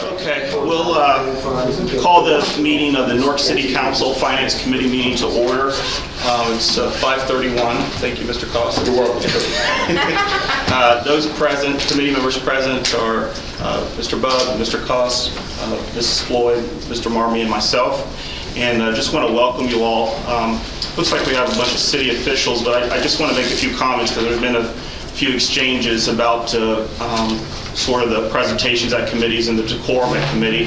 Okay, we'll call the meeting of the Newark City Council Finance Committee meeting to order. It's 5:31. Thank you, Mr. Cost. You're welcome. Those present, committee members present are Mr. Bubb, Mr. Cost, Mrs. Floyd, Mr. Marmee, and myself. And I just want to welcome you all. Looks like we have a bunch of city officials, but I just want to make a few comments because there's been a few exchanges about sort of the presentations at committees and the decorum at committee.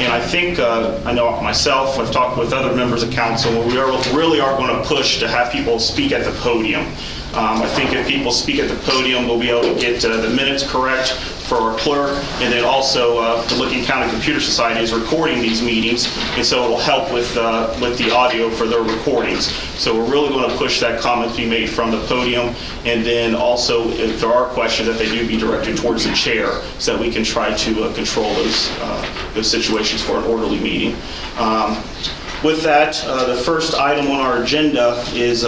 And I think, I know myself, I've talked with other members of council, we really are going to push to have people speak at the podium. I think if people speak at the podium, we'll be able to get the minutes correct for our clerk, and then also the Licking County Computer Society is recording these meetings, and so it'll help with the audio for their recordings. So we're really going to push that comment to be made from the podium, and then also if there are questions that they do be directed towards the chair, so that we can try to control those situations for an orderly meeting. With that, the first item on our agenda is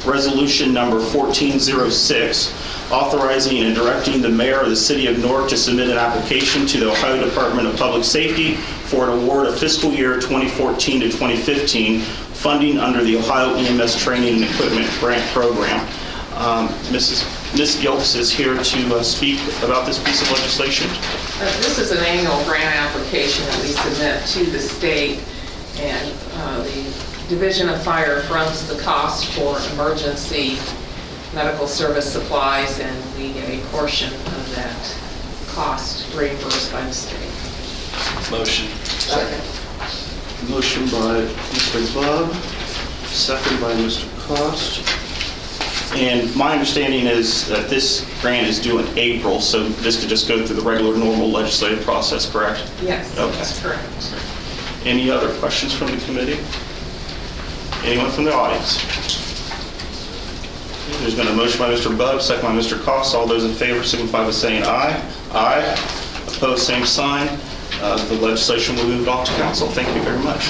resolution number 1406, authorizing and directing the mayor of the city of Newark to submit an application to the Ohio Department of Public Safety for an award of fiscal year 2014 to 2015 funding under the Ohio EMS Training and Equipment Grant Program. Ms. Gilks is here to speak about this piece of legislation. This is an annual grant application that we submit to the state, and the Division of Fire fronts the cost for emergency medical service supplies, and we get a portion of that cost reimbursed by the state. Motion. Second. Motion by Mr. Bubb, second by Mr. Cost. And my understanding is that this grant is due in April, so this could just go through the regular normal legislative process, correct? Yes, okay. That's correct. Any other questions from the committee? Anyone from the audience? There's been a motion by Mr. Bubb, second by Mr. Cost. All those in favor signify by saying aye. Aye. Opposed, same sign. The legislation will move on to council. Thank you very much.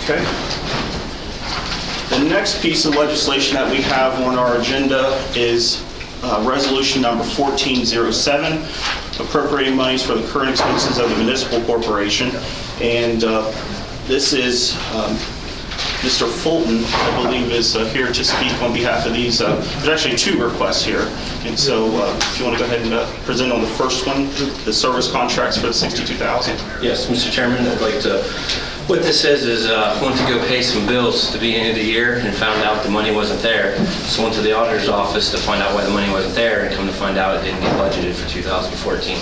Okay. The next piece of legislation that we have on our agenda is resolution number 1407, appropriating monies for the current expenses of the municipal corporation. And this is Mr. Fulton, I believe, is here to speak on behalf of these. There's actually two requests here. And so if you want to go ahead and present on the first one, the service contracts for the $62,000. Yes, Mr. Chairman, I'd like to, what this is went to go pay some bills at the beginning of the year and found out the money wasn't there. So went to the auditor's office to find out why the money wasn't there, and come to find out it didn't get budgeted for 2014.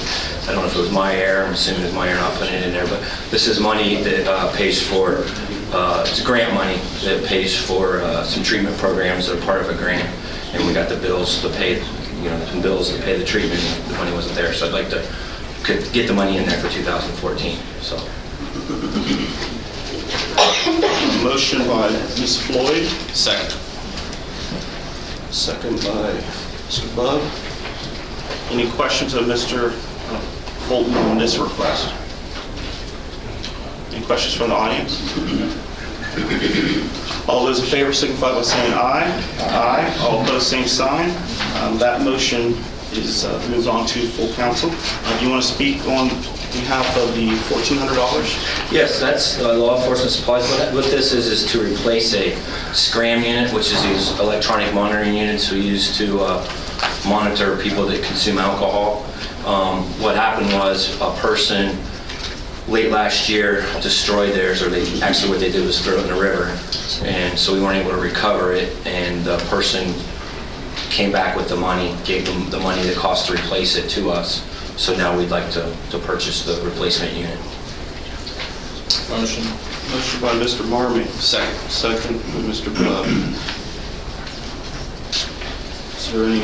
I don't know if it was my error, I'm assuming it was my error not putting it in there, but this is money that pays for, it's grant money that pays for some treatment programs that are part of a grant, and we got the bills to pay, some bills to pay the treatment, and the money wasn't there. So I'd like to get the money in there for 2014, so. Motion by Ms. Floyd. Second. Second by Mr. Bubb. Any questions of Mr. Fulton on this request? Any questions from the audience? All those in favor signify by saying aye. Aye. All opposed, same sign. That motion is moved on to full council. Do you want to speak on behalf of the $1,400? Yes, that's law enforcement supplies. What this is to replace a SCRAM unit, which is these electronic monitoring units we use to monitor people that consume alcohol. What happened was a person late last year destroyed theirs, or what they did was throw it in the river, and so we weren't able to recover it, and the person came back with the money, gave them the money that cost to replace it to us. So now we'd like to purchase the replacement unit. Motion. Motion by Mr. Marmee. Second. Second by Mr. Bubb. Is there any,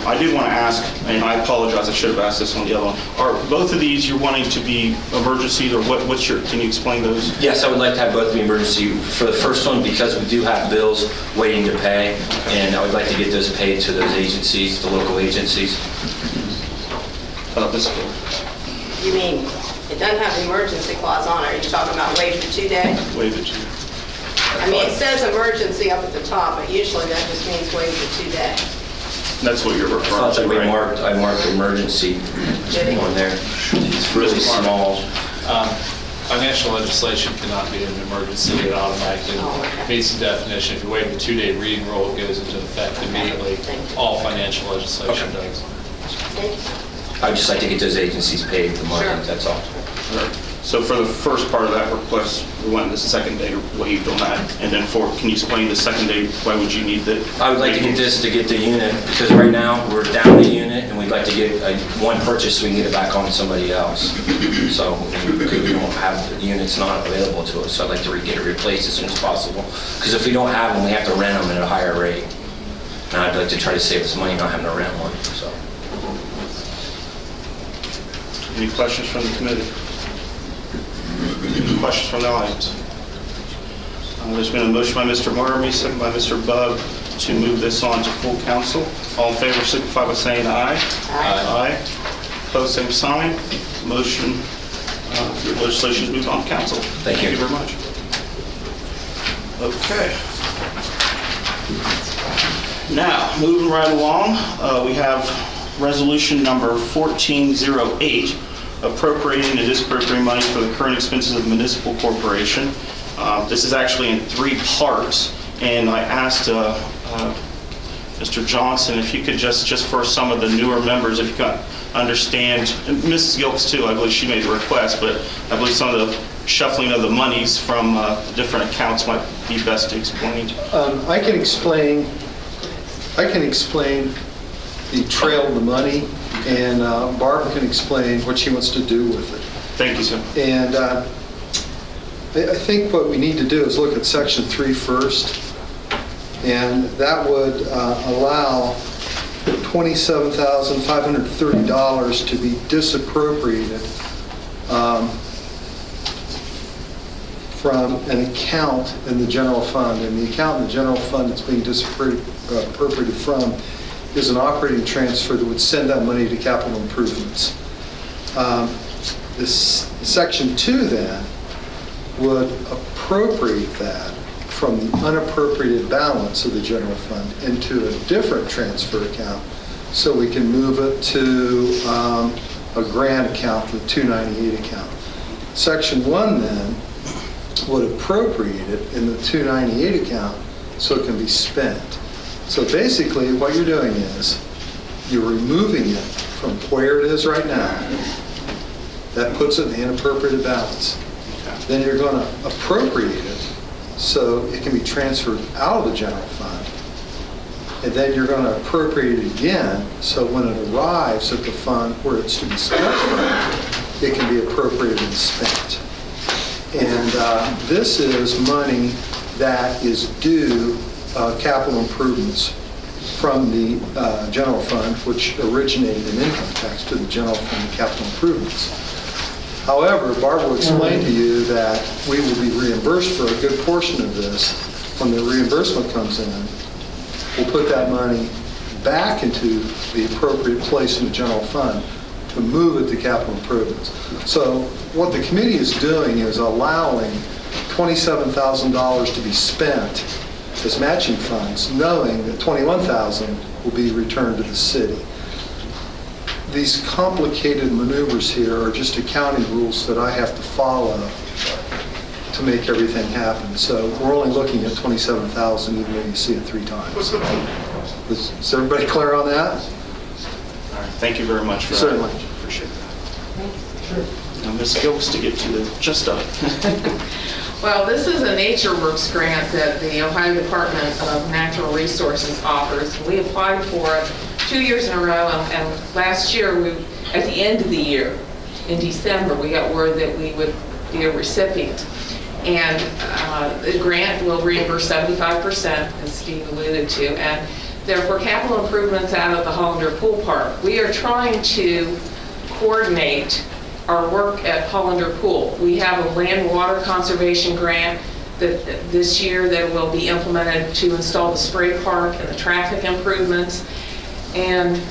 I did want to ask, and I apologize, I should have asked this on the other one. Are both of these you're wanting to be emergencies, or what's your, can you explain those? Yes, I would like to have both be emergency. For the first one, because we do have bills waiting to pay, and I would like to get those paid to those agencies, the local agencies. This one. You mean, it doesn't have the emergency clause on it. Are you talking about waive for 2 days? Waive it to. I mean, it says emergency up at the top, but usually that just means waive for 2 days. That's what you're I referring thought to, that right? I marked emergency on there. It's really small. Financial legislation cannot be an emergency. It automatically meets the definition. If you waive the 2-day reading rule, it goes into effect immediately. All financial legislation does. I would just like to get those agencies paid the money, Sure. that's all. So for the first part of that request, we want the second day waived on that. And then can you explain the second day, why would you need that? I would like to get this to get the unit, because right now, we're down a unit, and we'd like to get one purchase so we can get it back on somebody else. So we don't have, the unit's not available to us, so I'd like to get it replaced as soon as possible. Because if we don't have them, we have to rent them at a higher rate. And I'd like to try to save us money not having to rent one, so. Any questions from the committee? Any questions from the audience? There's been a motion by Mr. Marmy, second by Mr. Bug, to move this on to full council. All in favor, signify by saying aye. Aye. Opposed, same sign. Motion, legislation is moved on to council. Thank you. Thank you very much. Okay. Now, moving right along, we have resolution number 1408, appropriating and disappropriating money for the current expenses of the municipal corporation. This is actually in 3 parts, and I asked Mr. Johnson if you could just for some of the newer members, if you could understand, and Mrs. Gilks too, I believe she made the request, but I believe some of the shuffling of the monies from different accounts might be best explained. I can explain the trail of the money, and Barbara can explain what she wants to do with it. Thank you, sir. And I think what we need to do is look at Section 3 first, and that would allow $27,530 to be disappropriated from an account in the general fund. And the account in the general fund that's being disappropriated from is an operating transfer that would send that money to capital improvements. This Section 2 then would appropriate that from the unappropriated balance of the general fund into a different transfer account so we can move it to a grant account, the 298 account. Section 1 then would appropriate it in the 298 account so it can be spent. So basically what you're doing is you're removing it from where it is right now. That puts it in the unappropriated balance. Then you're going to appropriate it so it can be transferred out of the general fund. And then you're going to appropriate it again so when it arrives at the fund where it's to be spent from, it can be appropriated and spent. And this is money that is due capital improvements from the general fund, which originated in income tax to the general fund capital improvements. However, Barbara will explain to you that we will be reimbursed for a good portion of this. When the reimbursement comes in, we'll put that money back into the appropriate place in the general fund to move it to capital improvements. So what the committee is doing is allowing $27,000 to be spent as matching funds, knowing that $21,000 will be returned to the city. These complicated maneuvers here are just accounting rules that I have to follow to make everything happen. So we're only looking at $27,000 even though you see it 3 times. Is everybody clear on that? All right, thank you very much for that. Certainly. Appreciate that. Now, Ms. Gilks to get to the gist of it. Well, this is a NatureWorks grant that the Ohio Department of Natural Resources offers. We applied for it 2 years in a row, and last year, at the end of the year, in December, we got word that we would be a recipient. And the grant will reimburse 75%, as Steve alluded to, and they're for capital improvements out of the Hollander Pool Park. We are trying to coordinate our work at Hollander Pool. We have a land water conservation grant that this year that will be implemented to install the spray park and the traffic improvements. And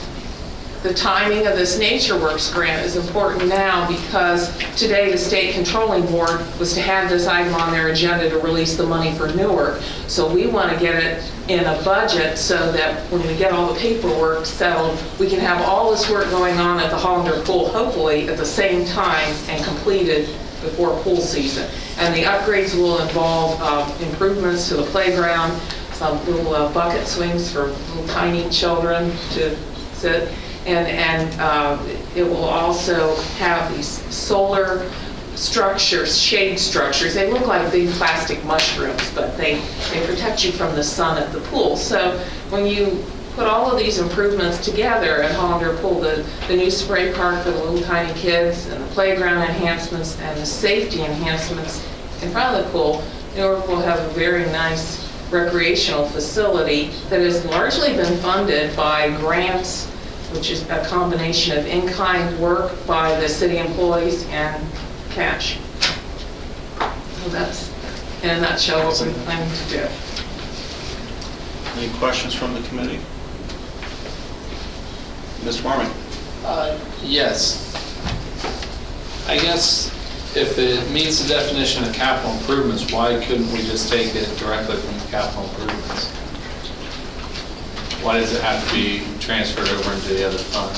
the timing of this NatureWorks grant is important now because today the State Controlling Board was to have this item on their agenda to release the money for Newark. So we want to get it in a budget so that when we get all the paperwork settled, we can have all this work going on at the Hollander Pool, hopefully at the same time and completed before pool season. And the upgrades will involve improvements to the playground, some little bucket swings for little tiny children to sit, and it will also have these solar structures, shade structures. They look like big plastic mushrooms, but they protect you from the sun at the pool. So when you put all of these improvements together at Hollander Pool, the new spray park for the little tiny kids, and the playground enhancements, and the safety enhancements in front of the pool, Newark will have a very nice recreational facility that has largely been funded by grants, which is a combination of in-kind work by the city employees and cash. So that's, in a nutshell, what we're planning to do. Any questions from the committee? Mr. Marmon? Yes. I guess if it meets the definition of capital improvements, why couldn't we just take it directly from the capital improvements? Why does it have to be transferred over into the other fund?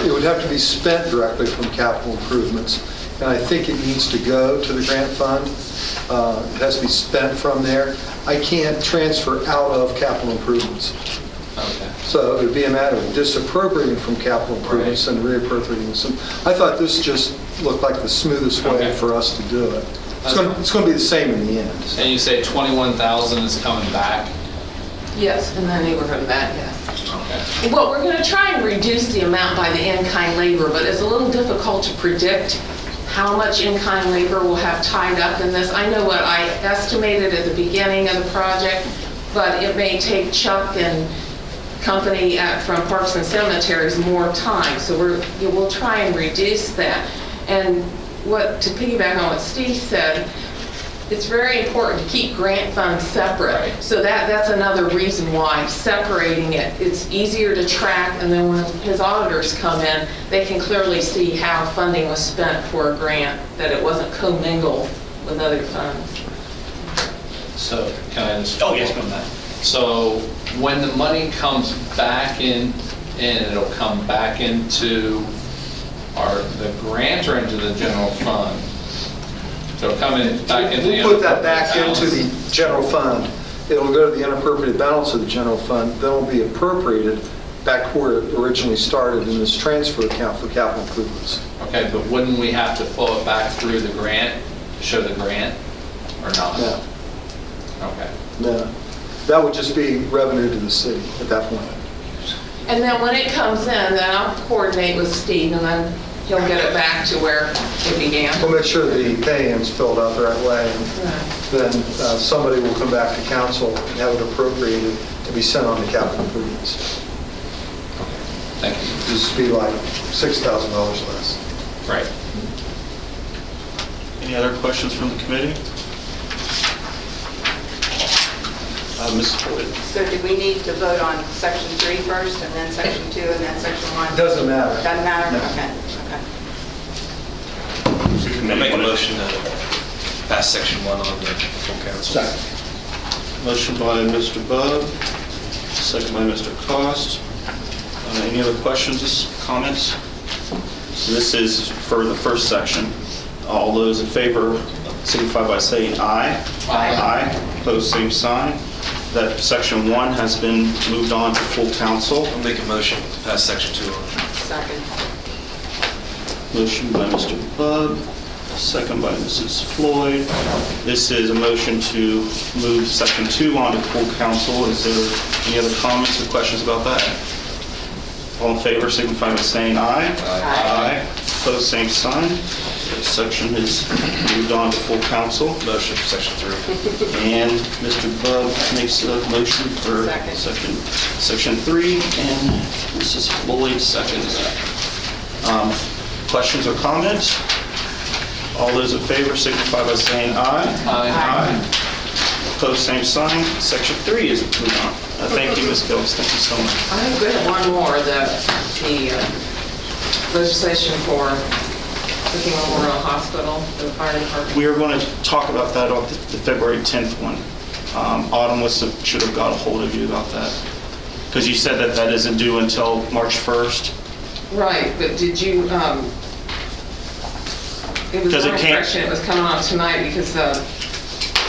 It would have to be spent directly from capital improvements, and I think it needs to go to the grant fund. It has to be spent from there. I can't transfer out of capital improvements. Okay. So it would be a matter of disappropriating from capital improvements and reappropriating some. I thought this just looked like the smoothest way Okay. for us to do it. It's going to be the same in the end. And you say 21,000 is coming back? Yes, in the neighborhood of that, yes. Okay. Well, we're going to try and reduce the amount by the in-kind labor, but it's a little difficult to predict how much in-kind labor we'll have tied up in this. I know what I estimated at the beginning of the project, but it may take Chuck and company from Parks and Cemeteries more time, so we'll try and reduce that. And to piggyback on what Steve said, it's very important to keep grant funds separate. Right. So that's another reason why separating it, it's easier to track, and then when his auditors come in, they can clearly see how funding was spent for a grant, that it wasn't commingled with other funds. So can I just? Oh, yes, go ahead. So when the money comes back in, and it'll come back into the grant or into the general fund? So it'll come in back into the. We'll put that back into the general fund. It'll go to the unappropriated balance of the general fund, then it'll be appropriated back where it originally started in this transfer account for capital improvements. Okay, but wouldn't we have to flow it back through the grant, show the grant, or not? No, Okay. no. That would just be revenue to the city at that point. And then when it comes in, then I'll coordinate with Steve, and then he'll get it back to where it began. We'll make sure the pay-in's filled out the right way, and then somebody will come back to council and have it appropriated to be sent on to capital improvements. Thank you. This would be like $6,000 less. Right. Any other questions from the committee? Mrs. Floyd? So do we need to vote on section 3 first, and then section 2, and then section 1? Doesn't matter. Doesn't matter? No. Okay. I make a motion to pass section 1 on the full council. Second. Motion by Mr. Bug, second by Mr. Cost. Any other questions, comments? So this is for the first section. All those in favor signify by saying aye. Aye. Aye. Opposed, same sign. That section 1 has been moved on to full council. I'll make a motion to pass section 2 on. Second. Motion by Mr. Bug, second by Mrs. Floyd. This is a motion to move section 2 on to full council. Is there any other comments or questions about that? All in favor signify by saying aye. Aye. Opposed, same sign. This section is moved on to full council. Motion for section 3. And Mr. Bug makes a motion for Second. section 3, and Mrs. Floyd seconds that. Questions or comments? All those in favor signify by saying aye. Aye. Opposed, same sign. Section 3 is moved on. Thank you, Ms. Gillis. Thank you so much. I have one more, the legislation for looking at Memorial Hospital, the fire department? We are going to talk about that on the February 10th one. Autumn should have got a hold of you about that. Because you said that isn't due until March 1st. Right, but did you, it was Does it my can't- impression it was coming on tonight because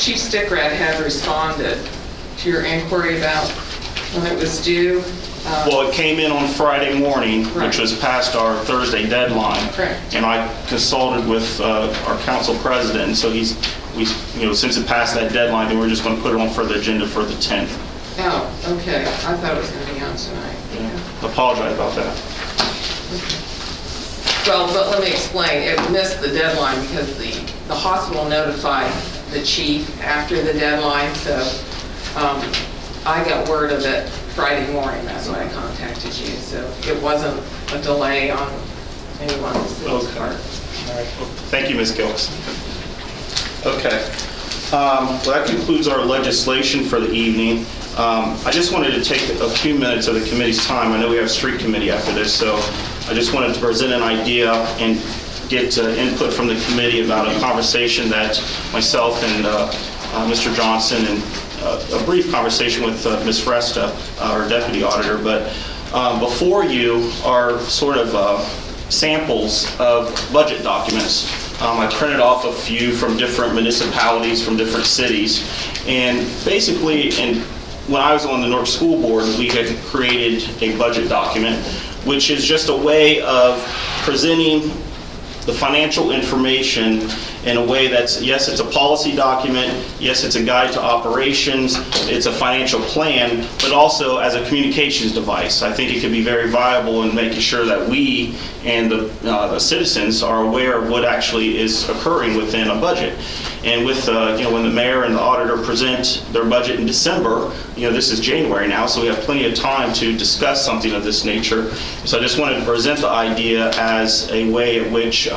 Chief Stickrad had responded to your inquiry about when it was due. Well, it came in on Friday morning, which Right. was past our Thursday deadline. Correct. And I consulted with our council president, and so since it passed that deadline, then we're just going to put it on for the agenda for the 10th. Oh, okay, I thought it was going to be on tonight. Apologize about that. Well, but let me explain, it missed the deadline because the hospital notified the chief after the deadline, so I got word of it Friday morning, that's why I contacted you, so it wasn't a delay on anyone's Okay. part. All right. Well, thank you, Ms. Gilks. Okay. Well, that concludes our legislation for the evening. I just wanted to take a few minutes of the committee's time. I know we have street committee after this, so I just wanted to present an idea and get input from the committee about a conversation that myself and Mr. Johnson and a brief conversation with Ms. Resta, our deputy auditor. But before you are sort of samples of budget documents. I printed off a few from different municipalities, from different cities. And basically, when I was on the Newark School Board, we had created a budget document, which is just a way of presenting the financial information in a way that's, yes, it's a policy document, yes, it's a guide to operations, it's a financial plan, but also as a communications device. I think it could be very viable in making sure that we and the citizens are aware of what actually is occurring within a budget. And with, when the mayor and the auditor present their budget in December, this is January now, so we have plenty of time to discuss something of this nature. So I just wanted to present the idea as a way in which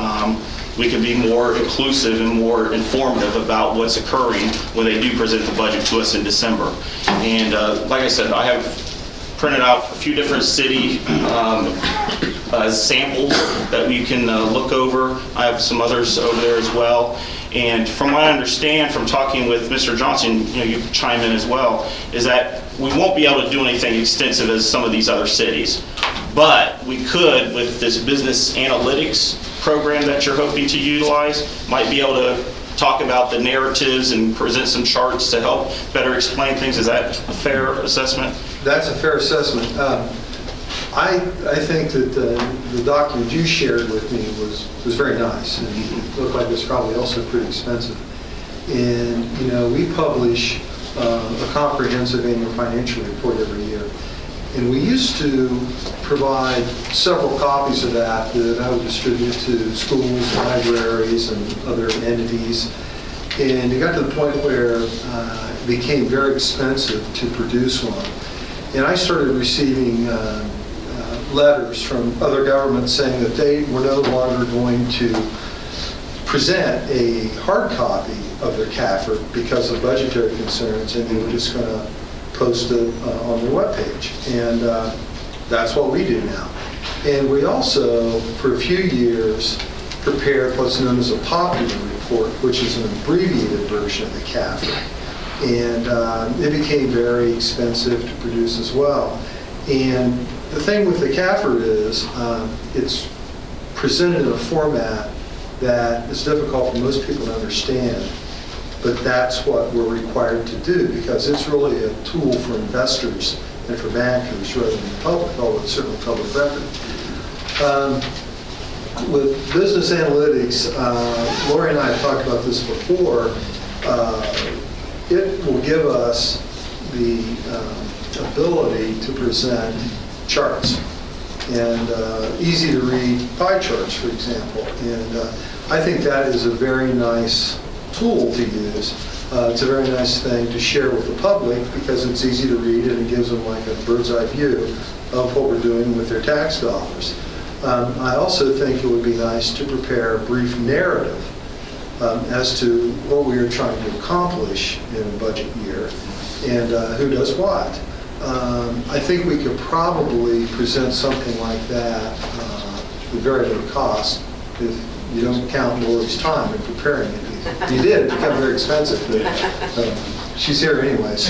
we can be more inclusive and more informative about what's occurring when they do present the budget to us in December. And like I said, I have printed out a few different city samples that we can look over. I have some others over there as well. And from what I understand from talking with Mr. Johnson, you chime in as well, is that we won't be able to do anything extensive as some of these other cities. But we could, with this business analytics program that you're hoping to utilize, might be able to talk about the narratives and present some charts to help better explain things. Is that a fair assessment? That's a fair assessment. I think that the document you shared with me was very nice, and it looked like it was probably also pretty expensive. And, we publish a comprehensive annual financial report every year. And we used to provide several copies of that I would distribute to schools, libraries, and other entities. And it got to the point where it became very expensive to produce one. And I started receiving letters from other governments saying that they were no longer going to present a hard copy of their CAFR because of budgetary concerns, and they were just going to post it on their webpage. And that's what we do now. And we also, for a few years, prepared what's known as a popular report, which is an abbreviated version of the CAFR. And it became very expensive to produce as well. And the thing with the CAFR is it's presented in a format that is difficult for most people to understand, but that's what we're required to do because it's really a tool for investors and for bankers rather than the public, although it's certainly public record. With business analytics, Lori and I have talked about this before. It will give us the ability to present charts and easy to read pie charts, for example. And I think that is a very nice tool to use. It's a very nice thing to share with the public because it's easy to read and it gives them like a bird's eye view of what we're doing with their tax dollars. I also think it would be nice to prepare a brief narrative as to what we are trying to accomplish in a budget year and who does what. I think we could probably present something like that with very little cost if you don't count Lori's time in preparing it. If you did, it become very expensive. But, she's here anyways.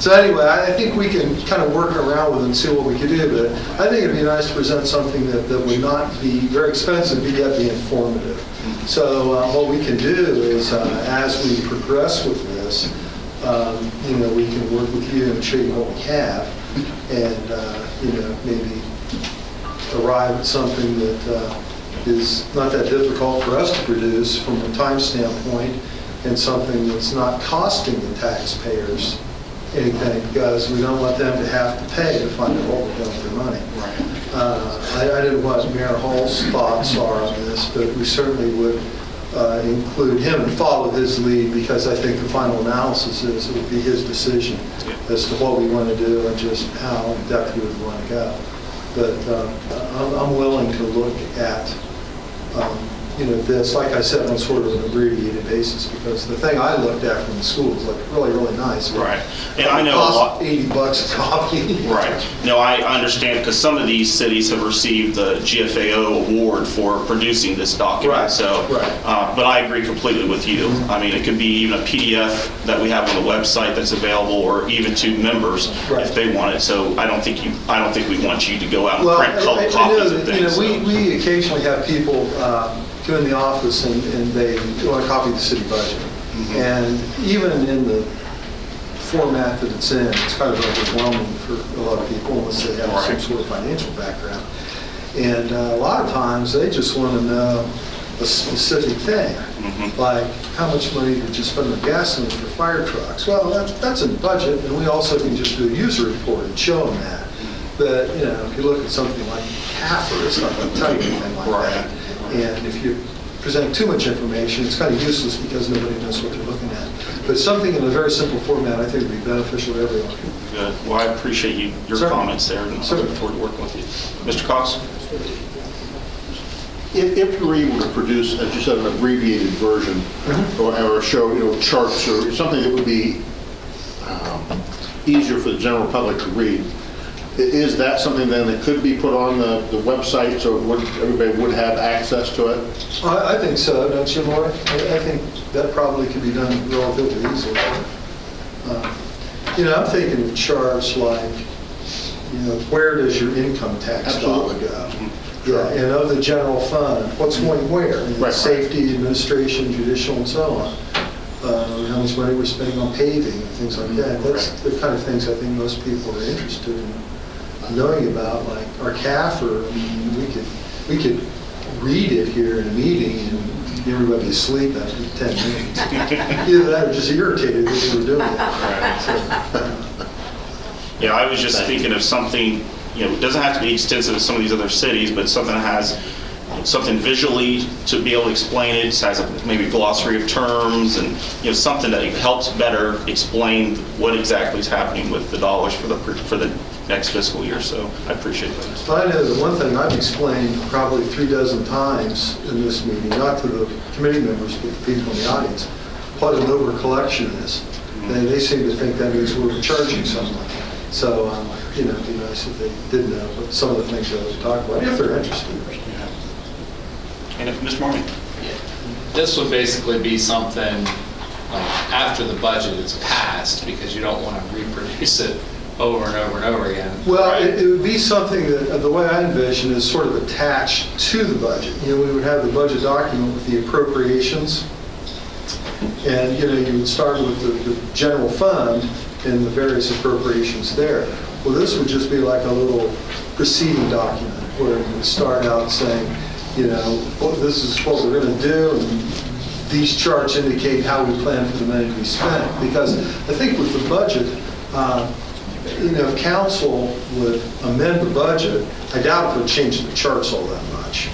So anyway, I think we can kind of work around with it and see what we can do, but I think it'd be nice to present something that would not be very expensive, but yet be informative. So what we can do is, as we progress with this, we can work with you and show you what we have, and maybe arrive at something that is not that difficult for us to produce from a time standpoint, and something that's not costing the taxpayers anything, because we don't want them to have to pay to find out what we're doing with their money. I don't know what Mayor Hall's thoughts are on this, but we certainly would include him and follow his lead, because I think the final analysis is it would be his decision as to what we want to do and just how in depth we would want to go. But I'm willing to look at this, like I said, on sort of an abbreviated basis, because the thing I looked at from the school is like really, really nice. Right. And I know a lot. $80 a copy. Right. No, I understand, because some of these cities have received the GFAO award for producing this document. Right. So, Right. But I agree completely with you. I mean, it could be even a PDF that we have on the website that's available, or even to members Right. if they want it. So I don't think we want you to go out and Well, print I copies know of that, things. we occasionally have people come in the office and they want to copy the city budget. And even in the format that it's in, it's kind of overwhelming for a lot of people unless they have some sort of financial background. And a lot of times they just want to know a specific thing, like how much money did you spend on gasoline for fire trucks? Well, that's in the budget, and we also can just do a user report and show them that. But if you look at something like CAFR, it's not going to tell you anything like that. And if you present too much information, it's kind of useless because nobody knows what they're looking at. But something in a very simple format, I think, would be beneficial to everyone. Good. Well, I appreciate your Certainly. comments there, and I Certainly. look forward to working with you. Mr. Cox? If you were able to produce, as you said, an abbreviated version, or show, charts or something that would be easier for the general public to read, is that something then that could be put on the website so everybody would have access to it? I think so, don't you, Laura? I think that probably could be done relatively easily. I'm thinking of charts like, where does your income tax dollar Absolutely. go? Yeah, and of the general fund, what's going where? Right. Safety, administration, judicial, and so on. How much money we're spending on paving and things like that. That's the kind of things I think most people are interested in knowing about, like our CAFR. I mean, we could read it here in a meeting and everybody asleep after 10 minutes. Either that or just irritated that we were doing it. Yeah, I was just thinking of something, it doesn't have to be extensive as some of these other cities, but something that has something visually to be able to explain it, has maybe a glossary of terms, and something that helps better explain what exactly is happening with the dollars for the next fiscal year. So I appreciate that. I know the one thing I've explained probably 36 times in this meeting, not to the committee members, but the people in the audience, what an over-collection is. And they seem to think that means we're charging someone. So, it'd be nice if they did know what some of the things that we talk about, if they're interested. And if Mr. Marmy? This would basically be something like after the budget is passed, because you don't want to reproduce it over and over and over again. Well, right? it would be something that, the way I envision, is sort of attached to the budget. We would have the budget document with the appropriations, and, you would start with the general fund and the various appropriations there. Well, this would just be like a little preceding document where it would start out saying, this is what we're going to do, and these charts indicate how we plan for the money to be spent. Because I think with the budget, if council would amend the budget, I doubt it would change the charts all that much,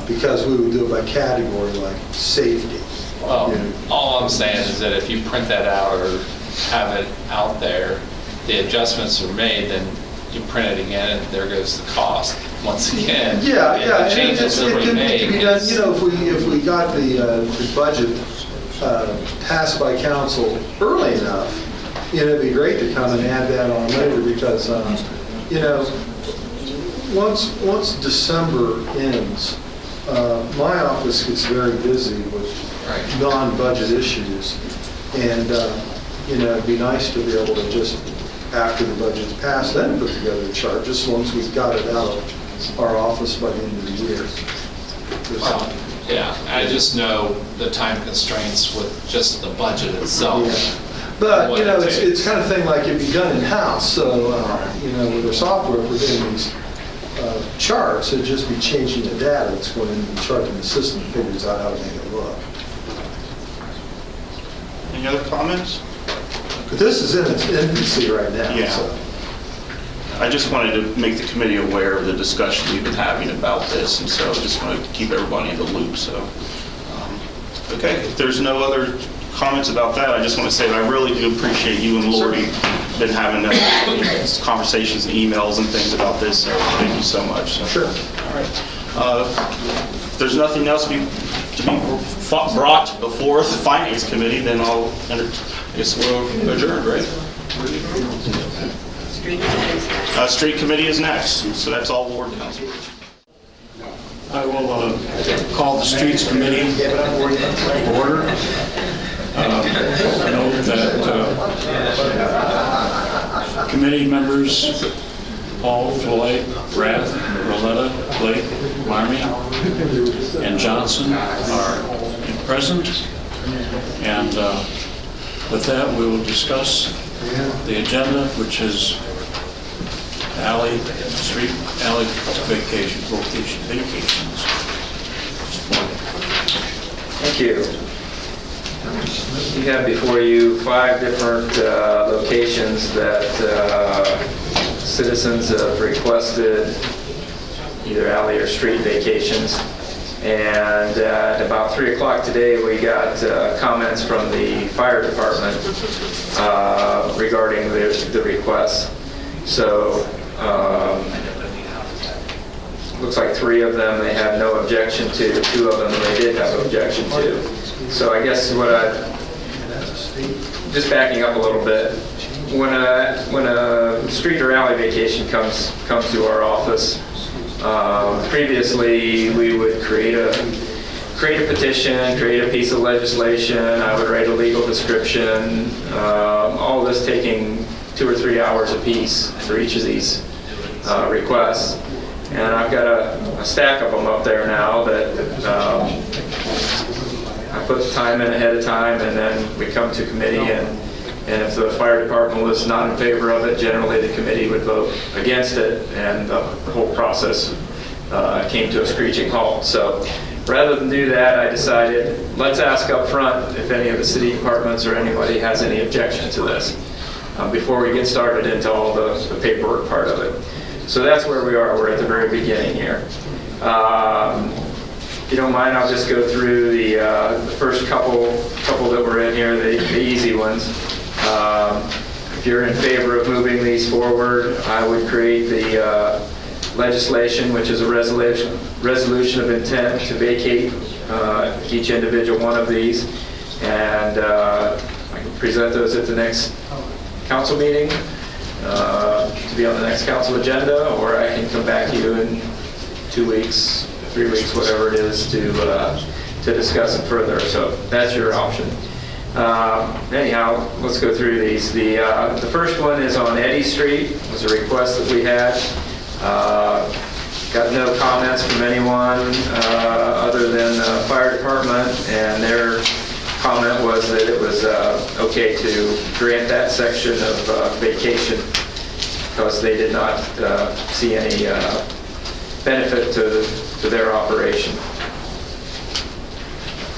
because we would do it by category, like safety. Well, all I'm saying is that if you print that out or have it out there, the adjustments are made, then you print it again, and there goes the cost once again. Yeah, And yeah. the changes It that we can make. be done, if we got the budget passed by council early enough, it'd be great to come and add that on later, because, once December ends, my office gets very busy with non-budget issues. And, it'd be nice to be able to just, after the budget's passed, then put together a chart, just as long as we've got it out of our office by the end of the year. Yeah, I just know the time constraints with just the budget itself. Yeah. But, What it it's kind of thing like it'd be done in-house, so, with our software, if we're getting these charts, it'd just be changing the data that's going into the chart, and the system figures out how to make it look. Any other comments? But this is in its infancy right now, Yeah. so. I just wanted to make the committee aware of the discussion we've been having about this, and so I just wanted to keep everybody in the loop, so. Okay, if there's no other comments about that, I just want to say that I really do appreciate you and Lori been having conversations and emails and things about this, so thank you so much. So. Sure. All right. If there's nothing else to be brought before the Finance Committee, then I guess we'll adjourn, right? Street Committee is next, so that's all Ward Council. I will call the Streets Committee to order. Note that committee members, Paul, Floyd, Rath, Roletta, Blake, Marmie, and Johnson are present. And with that, we will discuss the agenda, which is street alley vacations. Thank you. You have before you 5 different locations that citizens have requested either alley or street vacations. And at about 3 o'clock today, we got comments from the fire department regarding the requests. So looks like 3 of them they had no objection to, 2 of them they did have objection to. So I guess just backing up a little bit, when a street or alley vacation comes to our office, previously we would create a petition, create a piece of legislation, I would write a legal description, all this taking 2 or 3 hours a piece for each of these requests. And I've got a stack of them up there now that I put the time in ahead of time, and then we come to committee, and if the fire department was not in favor of it, generally the committee would vote against it, and the whole process came to a screeching halt. So rather than do that, I decided, let's ask up front if any of the city departments or anybody has any objection to this before we get started into all the paperwork part of it. So that's where we are. We're at the very beginning here. If you don't mind, I'll just go through the first couple that were in here, the easy ones. If you're in favor of moving these forward, I would create the legislation, which is a resolution of intent to vacate each individual one of these, and I can present those at the next council meeting to be on the next council agenda, or I can come back to you in 2 weeks, 3 weeks, whatever it is, to discuss it further. So that's your option. Anyhow, let's go through these. The first one is on Eddy Street. It was a request that we had. Got no comments from anyone other than the fire department, and their comment was that it was okay to grant that section of vacation because they did not see any benefit to their operation.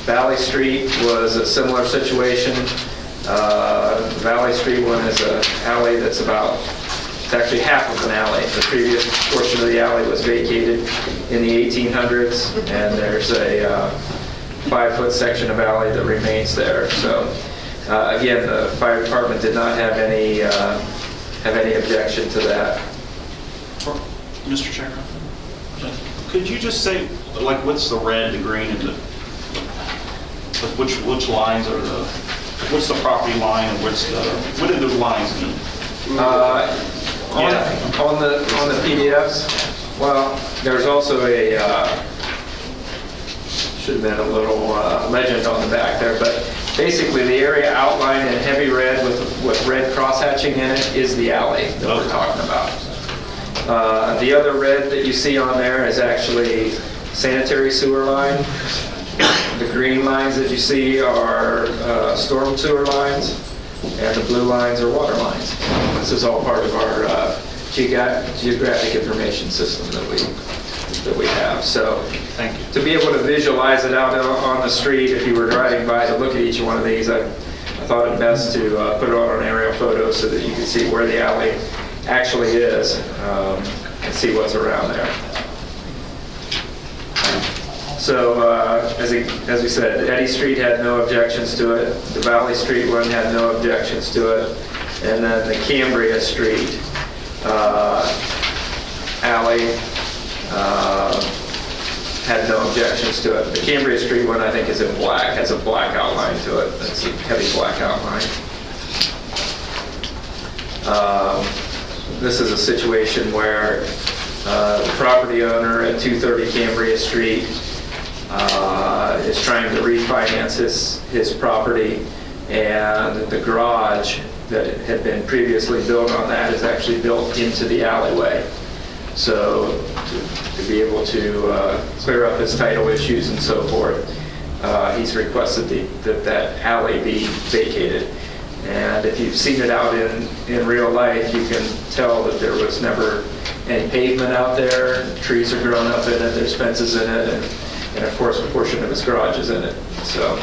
Valley Street was a similar situation. Valley Street one is an alley that's it's actually half of an alley. The previous portion of the alley was vacated in the 1800s, and there's a 5-foot section of alley that remains there. So again, the fire department did not have any objection to that. Mr. Chairman, could you just say, like, what's the red, the green, and which lines are what's the property line, and what do the lines mean? On the PDFs, Well, there's also a, should have been a little legend on the back there, but basically the area outlined in heavy red with red crosshatching in it is the alley that we're talking about. The other red that you see on there is actually sanitary sewer line. The green lines that you see are storm sewer lines, and the blue lines are water lines. This is all part of our geographic information system that we have. So Thank you. to be able to visualize it out on the street, if you were driving by to look at each one of these, I thought it best to put it on an aerial photo so that you can see where the alley actually is and see what's around there. So as we said, Eddy Street had no objections to it. The Valley Street one had no objections to it. And then the Cambria Street alley had no objections to it. The Cambria Street one, I think, is in black, has a black outline to it. It's a heavy black outline. This is a situation where the property owner at 230 Cambria Street is trying to refinance his property, and the garage that had been previously built on that is actually built into the alleyway. So to be able to clear up his title issues and so forth, he's requested that alley be vacated. And if you've seen it out in real life, you can tell that there was never any pavement out there. Trees are growing up in it, there's fences in it, and of course a portion of his garage is in it. So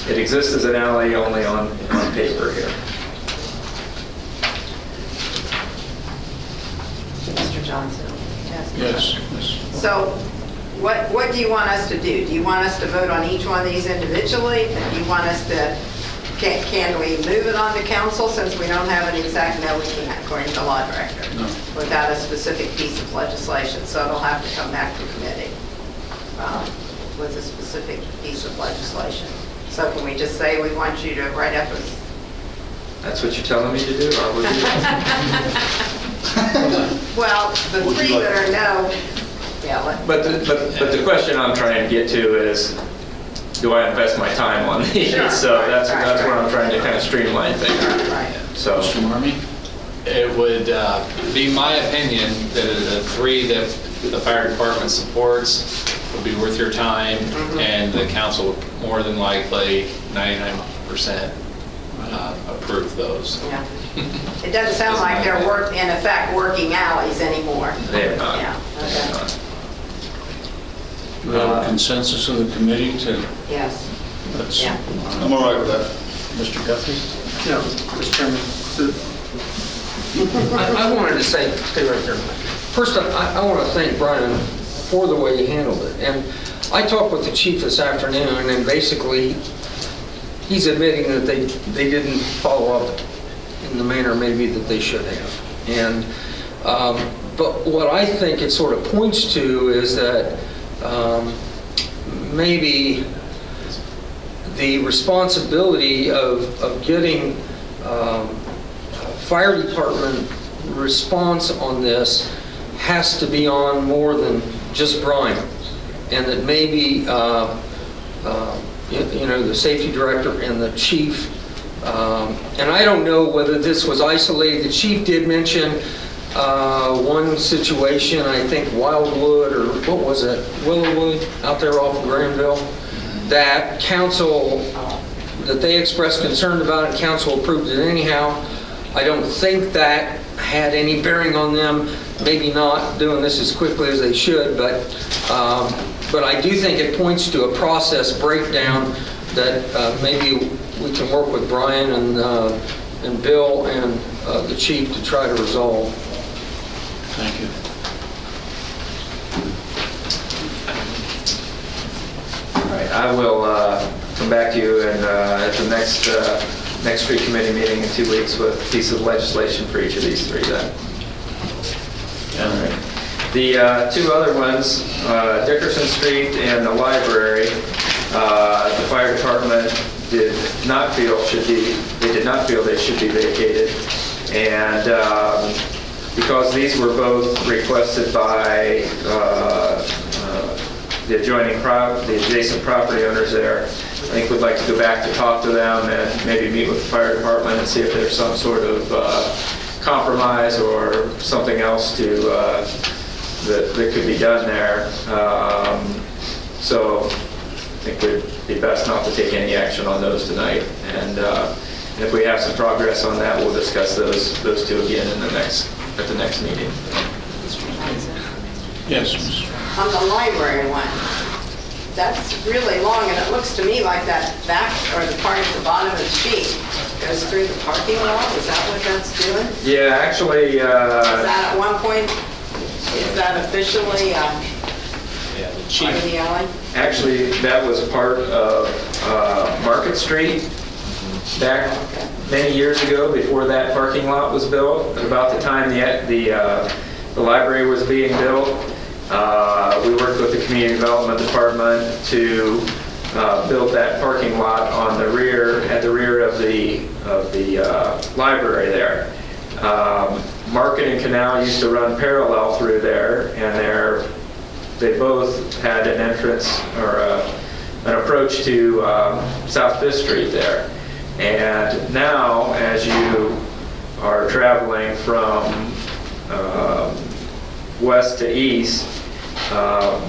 it exists as an alley only on paper here. Mr. Johnson? Yes. So what do you want us to do? Do you want us to vote on each one of these individually? Do you want us to, can we move it on to council since we don't have an exact, no, we can't, according to the law director, No. without a specific piece of legislation, so it'll have to come back to committee with a specific piece of legislation. So can we just say we want you to write up a... That's what you're telling me to do? I will do that. Well, the three that are no, yeah, But the question I'm trying to get to is, do I invest my time on these? Sure. So that's Right. where I'm trying to kind of streamline things. right. So, Mr. Marmee? It would be my opinion that the three that the fire department supports would be worth your time, and the council would more than likely, 99%, approve those. Yeah. It doesn't sound like they're in effect working alleys anymore. they have not. Yeah, They have okay. not. Do we have a consensus of the committee to, Yes, let's, yeah. I'm all right with that. Mr. Guthrie? No, Mr. Chairman, I wanted to say, stay right there. First, I want to thank Brian for the way he handled it. And I talked with the chief this afternoon, and basically, he's admitting that they didn't follow up in the manner maybe that they should have. And, but what I think it sort of points to is that maybe the responsibility of getting fire department response on this has to be on more than just Brian, and that maybe the safety director and the chief, and I don't know whether this was isolated. The chief did mention one situation, I think Wildwood, or what was it, Willowwood, out there off of Granville, that council, that they expressed concern about it, council approved it anyhow. I don't think that had any bearing on them, maybe not doing this as quickly as they should, but I do think it points to a process breakdown that maybe we can work with Brian and Bill and the chief to try to resolve. Thank you. All right, I will come back to you and at the next street committee meeting in 2 weeks with a piece of legislation for each of these three then. All right. The two other ones, Dickerson Street and the library, the fire department did not feel they should be vacated. And because these were both requested by the adjacent property owners there, I think we'd like to go back to talk to them and maybe meet with the fire department and see if there's some sort of compromise or something else that could be done there. So I think it would be best not to take any action on those tonight. And if we have some progress on that, we'll discuss those two again at the next meeting. Yes. On the library one, that's really long, and it looks to me like that back, or the part at the bottom of the sheet goes through the parking lot. Is that what that's doing? Yeah, actually, Is that at one point, is that officially part of the alley? actually, that was part of Market Street back many years ago, before that parking lot was built. At about the time the library was being built, we worked with the Community Development Department to build that parking lot at the rear of the library there. Market and Canal used to run parallel through there, and they both had an entrance or an approach to South Fifth Street there. And now, as you are traveling from west to east,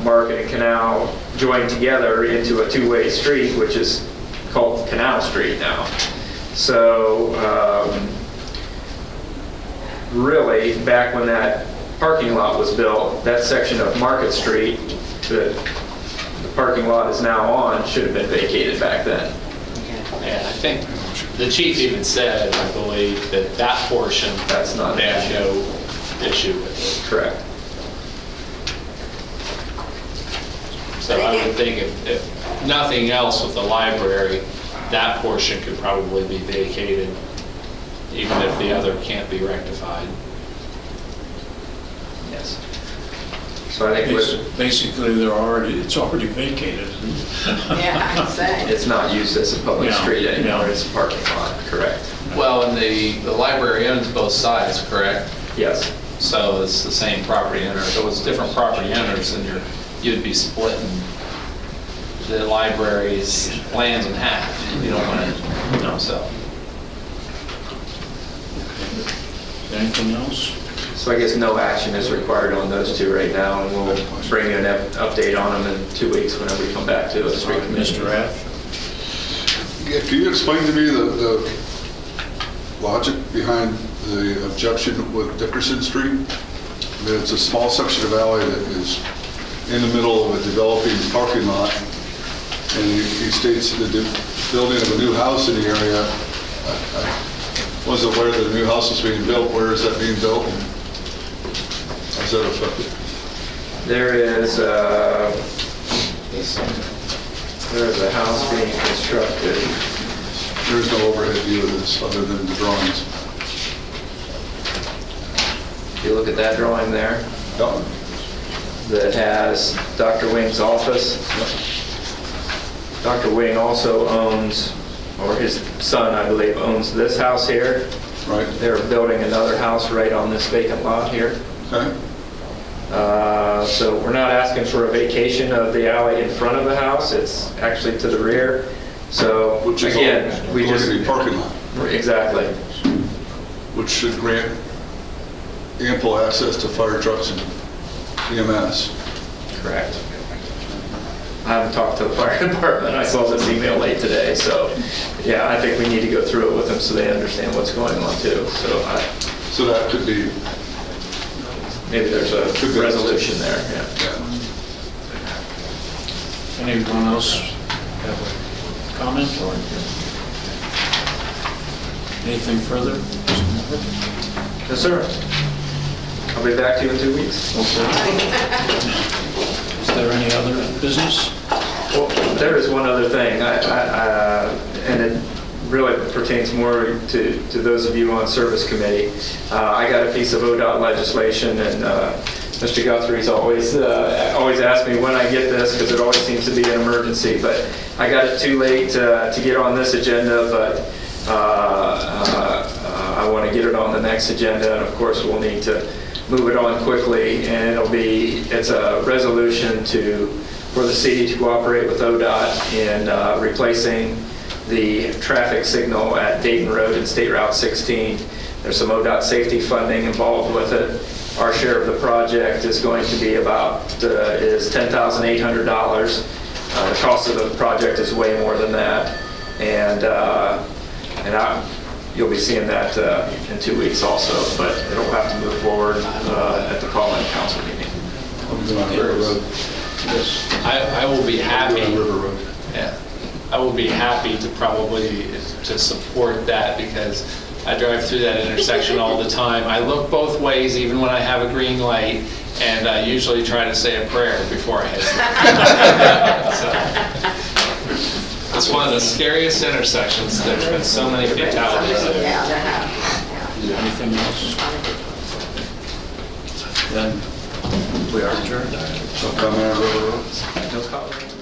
Market and Canal join together into a two-way street, which is called Canal Street now. So really, back when that parking lot was built, that section of Market Street that the parking lot is now on should have been vacated back then. And I think the chief even said, I believe, that portion, That's not they an have no issue with it. Correct. So I would think if nothing else with the library, that portion could probably be vacated, even if the other can't be rectified. Yes. So I think Basically, it's already vacated. Yeah, I'd say. it's not used as a public Yeah, street anymore, yeah. it's a parking lot, correct? Well, and the library owns both sides, correct? Yes. So it's the same property owner. If it was different property owners, then you'd be splitting the library's lands in half. You don't want to, so. Anything else? So I guess no action is required on those two right now, and we'll bring you an update on them in 2 weeks whenever we come back to the street committee. Mr. Rath? Yeah, can you explain to me the logic behind the objection with Dickerson Street? I mean, it's a small section of alley that is in the middle of a developing parking lot, and he states the building of a new house in the area. I wasn't aware that a new house is being built. Where is that being built? And how's that affected? There's a house being constructed. There's no overhead view of this other than the drawings. If you look at that drawing there, Yep. that has Dr. Wing's office. Dr. Wing also owns, or his son, I believe, owns this house here. Right. They're building another house right on this vacant lot here. Okay. So we're not asking for a vacation of the alley in front of the house, it's actually to the rear. So Which is again, we going just... to be parking lot, Exactly. which should grant ample access to fire trucks and EMS. Correct. I haven't talked to the fire department, I saw this email late today, so yeah, I think we need to go through it with them so they understand what's going on too. So that could be, Maybe there's a Could be. resolution there, yeah. Anyone else have a comment or anything further? Yes, sir. I'll be back to you in 2 weeks. Is there any other business? Well, there is one other thing, and it really pertains more to those of you on Service Committee. I got a piece of ODOT legislation, and Mr. Guthrie's always asked me when I get this, because it always seems to be an emergency, but I got it too late to get on this agenda, but I I want to get it on the next agenda, and of course, we'll need to move it on quickly, and it's a resolution for the city to cooperate with ODOT in replacing the traffic signal at Dayton Road and State Route 16. There's some ODOT safety funding involved with it. Our share of the project is going to be is $10,800. The cost of the project is way more than that, and you'll be seeing that in 2 weeks also, but it'll have to move forward at the call-in council meeting. River Road. I will be happy. River Road. Yeah, I will be happy to support that, because I drive through that intersection all the time. I look both ways even when I have a green light, and I usually try to say a prayer before I hit it. So, it's one of the scariest intersections. There's been so many fatalities there. Yeah, there have. Yeah. Anything else? Then we are adjourned. Come on, River Road. No comment.